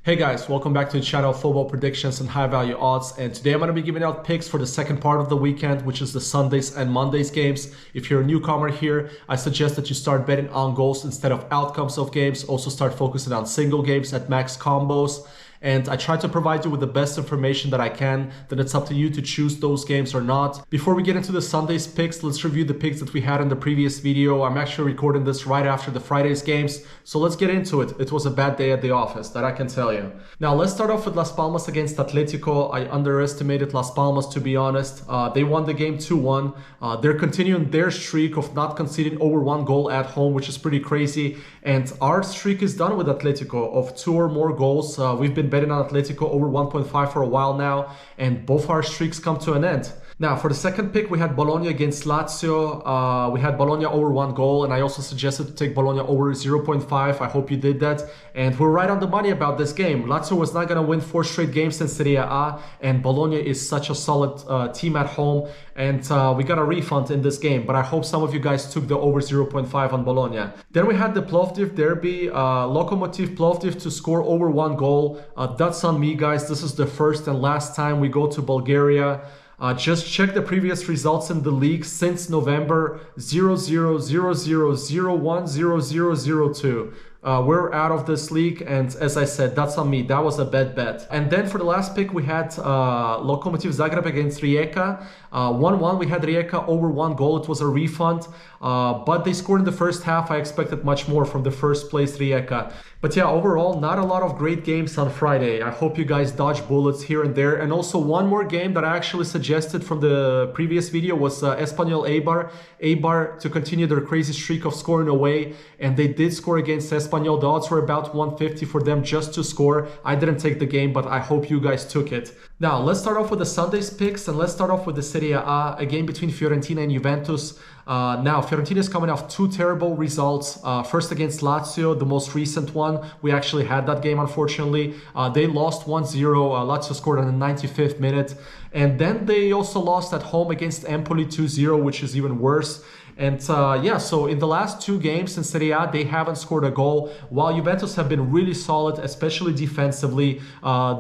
Hey guys, welcome back to the channel Football Predictions and High Value Odds, and today I'm going to be giving out picks for the second part of the weekend, which is the Sundays and Mondays games. If you're a newcomer here, I suggest that you start betting on goals instead of outcomes of games. Also start focusing on single games at max combos. And I try to provide you with the best information that I can. Then it's up to you to choose those games or not. Before we get into the Sundays picks, let's review the picks that we had in the previous video. I'm actually recording this right after the Fridays games, so let's get into it. It was a bad day at the office, that I can tell you. Now let's start off with Las Palmas against Atletico. I underestimated Las Palmas, to be honest. They won the game 2-1. They're continuing their streak of not conceding over one goal at home, which is pretty crazy. And our streak is done with Atletico of 2 or more goals. We've been betting on Atletico over 1.5 for a while now, and both our streaks come to an end. Now, for the second pick, we had Bologna against Lazio. We had Bologna over 1 goal, and I also suggested to take Bologna over 0.5. I hope you did that. And we're right on the money about this game. Lazio was not going to win 4 straight games in Serie A, and Bologna is such a solid team at home. And we got a refund in this game, but I hope some of you guys took the over 0.5 on Bologna. Then we had the Plovdiv derby, Lokomotiv Plovdiv to score over 1 goal. That's on me, guys. This is the first and last time we go to Bulgaria. Just check the previous results in the league since November. 0-0, 0-0, 0-1, 0-0, 0-2. We're out of this league, and as I said, that's on me. That was a bad bet. And then for the last pick, we had Lokomotiv Zagreb against Rijeka. 1-1, we had Rijeka over 1 goal. It was a refund, but they scored in the first half. I expected much more from the first place Rijeka. But yeah, overall, not a lot of great games on Friday. I hope you guys dodge bullets here and there. And also one more game that I actually suggested from the previous video was Espanyol Eibar. Eibar to continue their crazy streak of scoring away, and they did score against Espanyol. The odds were about 150 for them just to score. I didn't take the game, but I hope you guys took it. Now, let's start off with the Sundays picks, and let's start off with the Serie A, a game between Fiorentina and Juventus. Now, Fiorentina is coming off 2 terrible results. First against Lazio, the most recent one. We actually had that game, unfortunately. They lost 1-0. Lazio scored on the 95th minute. And then they also lost at home against Empoli 2-0, which is even worse. And yeah, so in the last 2 games in Serie A, they haven't scored a goal, while Juventus have been really solid, especially defensively.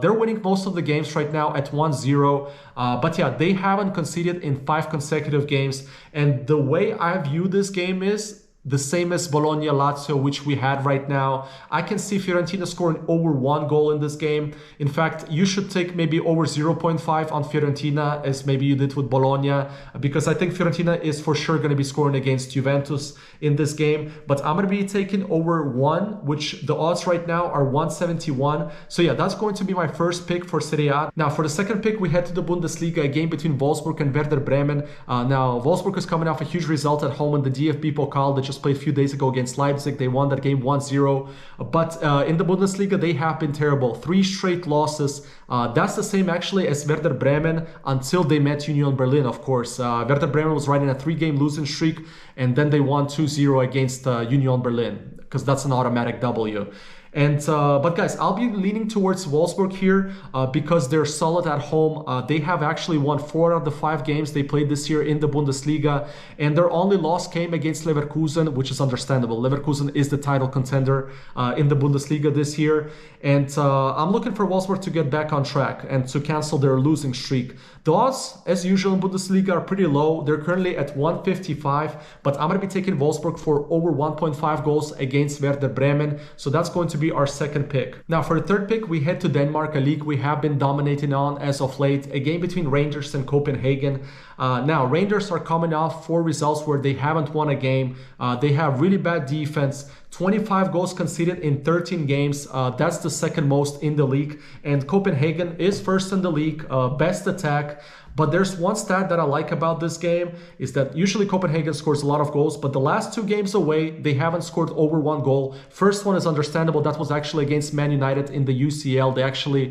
They're winning most of the games right now at 1-0. But yeah, they haven't conceded in 5 consecutive games. And the way I view this game is the same as Bologna-Lazio, which we had right now. I can see Fiorentina scoring over 1 goal in this game. In fact, you should take maybe over 0.5 on Fiorentina, as maybe you did with Bologna, because I think Fiorentina is for sure going to be scoring against Juventus in this game. But I'm going to be taking over 1, which the odds right now are 171. So yeah, that's going to be my first pick for Serie A. Now, for the second pick, we head to the Bundesliga, a game between Wolfsburg and Werder Bremen. Now, Wolfsburg is coming off a huge result at home in the DFB Pokal. They just played a few days ago against Leipzig. They won that game 1-0. But in the Bundesliga, they have been terrible. 3 straight losses. That's the same actually as Werder Bremen until they met Union Berlin, of course. Werder Bremen was riding a 3-game losing streak, and then they won 2-0 against Union Berlin, because that's an automatic W. And but guys, I'll be leaning towards Wolfsburg here because they're solid at home. They have actually won 4 out of the 5 games they played this year in the Bundesliga, and their only loss came against Leverkusen, which is understandable. Leverkusen is the title contender in the Bundesliga this year, and I'm looking for Wolfsburg to get back on track and to cancel their losing streak. The odds, as usual in Bundesliga, are pretty low. They're currently at 155, but I'm going to be taking Wolfsburg for over 1.5 goals against Werder Bremen, so that's going to be our second pick. Now, for the third pick, we head to Denmark, a league we have been dominating on as of late, a game between Rangers and Copenhagen. Now, Rangers are coming off 4 results where they haven't won a game. They have really bad defense. 25 goals conceded in 13 games. That's the second most in the league. And Copenhagen is first in the league, best attack. But there's one stat that I like about this game is that usually Copenhagen scores a lot of goals, but the last 2 games away, they haven't scored over 1 goal. First one is understandable. That was actually against Man United in the UCL. They actually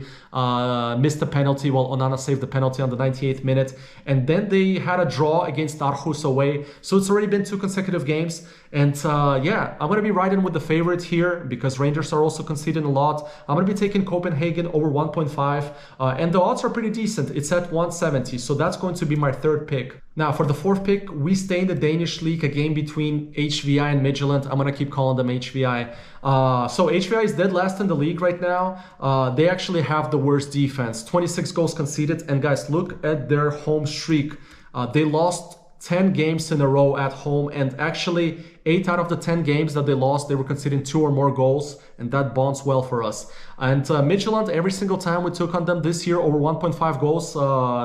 missed the penalty while Onana saved the penalty on the 98th minute. And then they had a draw against Aarhus away. So it's already been 2 consecutive games. And yeah, I'm going to be riding with the favorite here because Rangers are also conceding a lot. I'm going to be taking Copenhagen over 1.5 and the odds are pretty decent. It's at 170, so that's going to be my third pick. Now for the fourth pick, we stay in the Danish league, a game between HVI and Midtjylland. I'm going to keep calling them HVI. So HVI is dead last in the league right now. They actually have the worst defense, 26 goals conceded. And guys, look at their home streak. They lost 10 games in a row at home, and actually 8 out of the 10 games that they lost, they were conceding 2 or more goals, and that bonds well for us. And Midtjylland, every single time we took on them this year over 1.5 goals,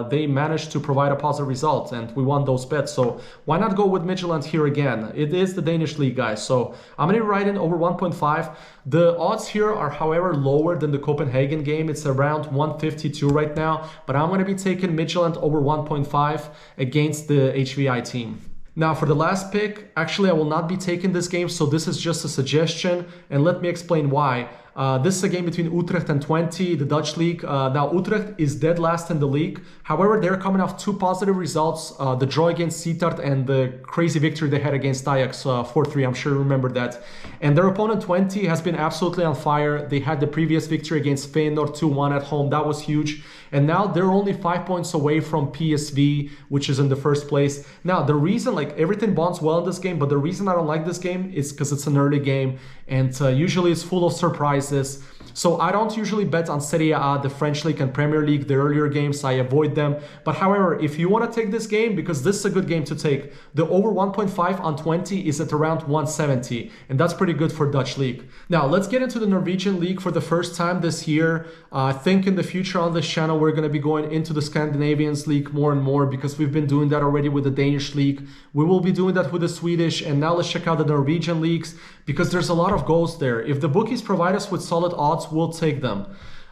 they managed to provide a positive result, and we won those bets. So why not go with Midtjylland here again? It is the Danish league, guys. So I'm going to write in over 1.5. The odds here are, however, lower than the Copenhagen game. It's around 152 right now, but I'm going to be taking Midtjylland over 1.5 against the HVI team. Now for the last pick, actually I will not be taking this game, so this is just a suggestion, and let me explain why. This is a game between Utrecht and Twente, the Dutch league. Now Utrecht is dead last in the league. However, they're coming off 2 positive results, the draw against Sittard and the crazy victory they had against Ajax 4-3, I'm sure you remember that. And their opponent Twente has been absolutely on fire. They had the previous victory against Feyenoord 2-1 at home, that was huge. And now they're only 5 points away from PSV, which is in the first place. Now the reason, like, everything bonds well in this game, but the reason I don't like this game is because it's an early game and usually it's full of surprises. So I don't usually bet on Serie A, the French League and Premier League, the earlier games, I avoid them. But however, if you want to take this game, because this is a good game to take, the over 1.5 on Twente is at around 170, and that's pretty good for Dutch League. Now let's get into the Norwegian League for the first time this year. I think in the future on this channel we're going to be going into the Scandinavian League more and more because we've been doing that already with the Danish League. We will be doing that with the Swedish, and now let's check out the Norwegian leagues because there's a lot of goals there. If the bookies provide us with solid odds, we'll take them.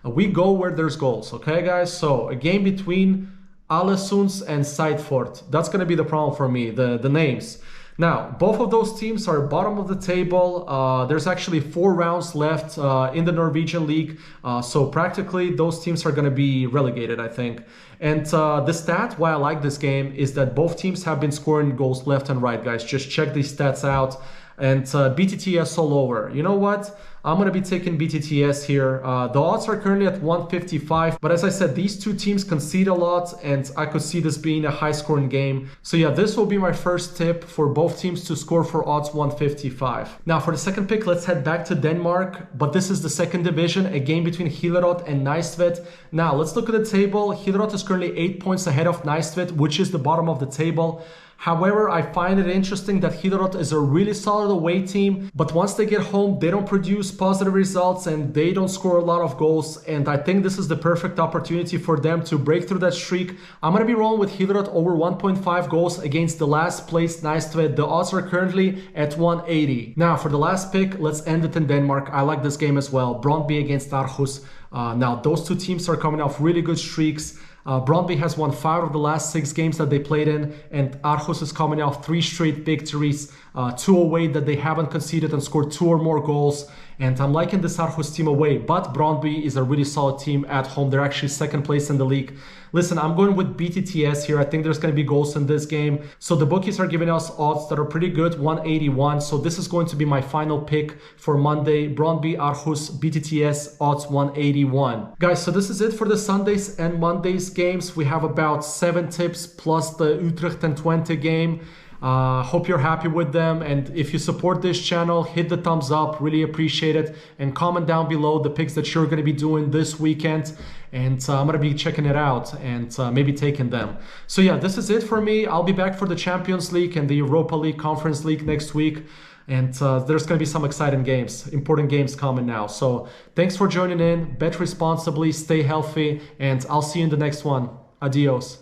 We go where there's goals, okay guys? So a game between Aalesund and Seidfort. That's going to be the problem for me, the names. Now, both of those teams are bottom of the table. There's actually 4 rounds left in the Norwegian League. So practically those teams are going to be relegated, I think. And the stat why I like this game is that both teams have been scoring goals left and right, guys. Just check these stats out. And BTTS all over. You know what? I'm going to be taking BTTS here. The odds are currently at 155. But as I said, these two teams concede a lot, and I could see this being a high-scoring game. So yeah, this will be my first tip for both teams to score for odds 155. Now for the second pick, let's head back to Denmark. But this is the second division, a game between Hillerød and Næstved. Now let's look at the table. Hillerød is currently 8 points ahead of Næstved, which is the bottom of the table. However, I find it interesting that Hillerød is a really solid away team, but once they get home, they don't produce positive results and they don't score a lot of goals. And I think this is the perfect opportunity for them to break through that streak. I'm going to be rolling with Hillerød over 1.5 goals against the last place Næstved. The odds are currently at 180. Now for the last pick, let's end it in Denmark. I like this game as well. Brøndby against Aarhus. Now those two teams are coming off really good streaks. Brøndby has won 5 of the last 6 games that they played in, and Aarhus is coming off 3 straight victories, 2 away that they haven't conceded and scored 2 or more goals. And I'm liking this Aarhus team away, but Brøndby is a really solid team at home. They're actually second place in the league. Listen, I'm going with BTTS here. I think there's going to be goals in this game. So the bookies are giving us odds that are pretty good, 181. So this is going to be my final pick for Monday. Brøndby, Aarhus, BTTS, odds 181. Guys, so this is it for the Sundays and Mondays games. We have about 7 tips plus the Utrecht and Twente game. Hope you're happy with them, and if you support this channel, hit the thumbs up, really appreciate it, and comment down below the picks that you're going to be doing this weekend, and I'm going to be checking it out and maybe taking them. So yeah, this is it for me. I'll be back for the Champions League and the Europa League Conference League next week, and there's going to be some exciting games, important games coming now. So thanks for joining in, bet responsibly, stay healthy, and I'll see you in the next one. Adios.